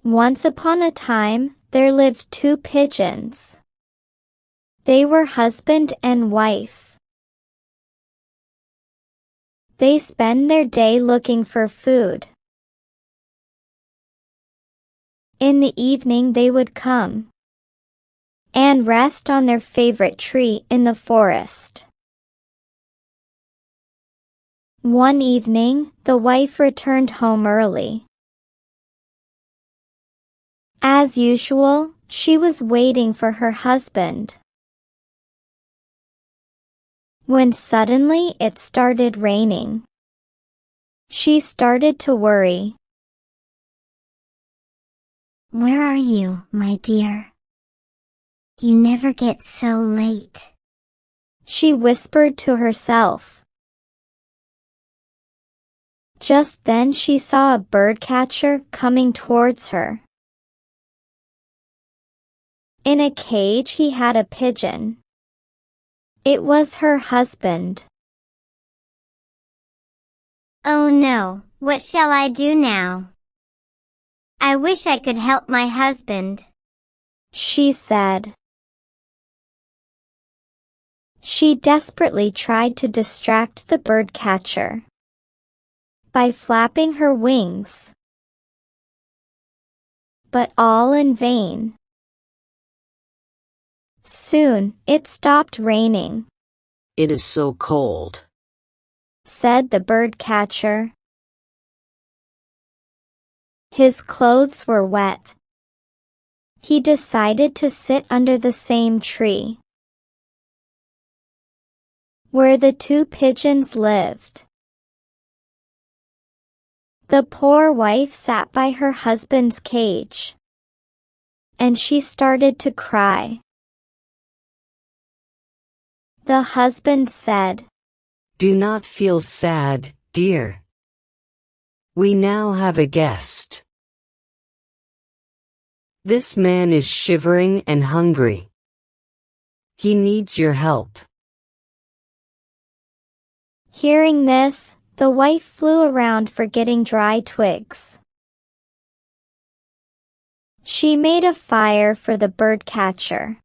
Once upon a time, there lived two pigeons. They were husband and wife. They spend their day looking for food. In the evening they would come and rest on their favorite tree in the forest. One evening, the wife returned home early. As usual, she was waiting for her husband, when suddenly it started raining. She started to worry. "Where are you, my dear? You never get so late," she whispered to herself. Just then she saw a birdcatcher coming towards her. In a cage he had a pigeon. It was her husband. "Oh no, what shall I do now? I wish I could help my husband," she said. She desperately tried to distract the birdcatcher by flapping her wings, but all in vain. Soon, it stopped raining. "It is so cold," said the birdcatcher. His clothes were wet. He decided to sit under the same tree where the two pigeons lived. The poor wife sat by her husband's cage, and she started to cry. The husband said, "Do not feel sad, dear. We now have a guest. This man is shivering and hungry. He needs your help." Hearing this, the wife flew around for getting dry twigs. She made a fire for the birdcatcher.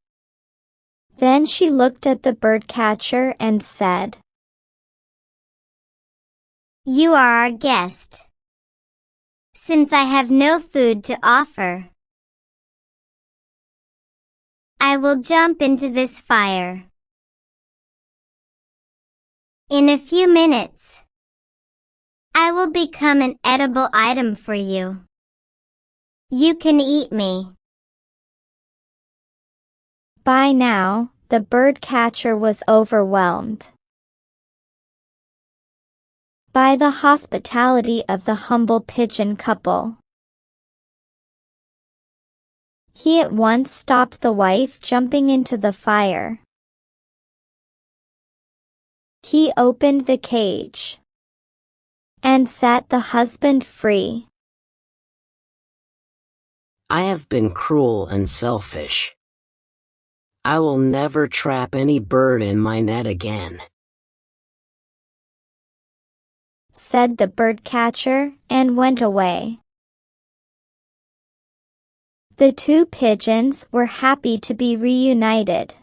Then she looked at the birdcatcher and said, "You are our guest. Since I have no food to offer, I will jump into this fire. In a few minutes, I will become an edible item for you. You can eat me." By now, the birdcatcher was overwhelmed by the hospitality of the humble pigeon couple. He at once stopped the wife jumping into the fire. He opened the cage and set the husband free. "I have been cruel and selfish. I will never trap any bird in my net again," said the birdcatcher and went away. The two pigeons were happy to be reunited.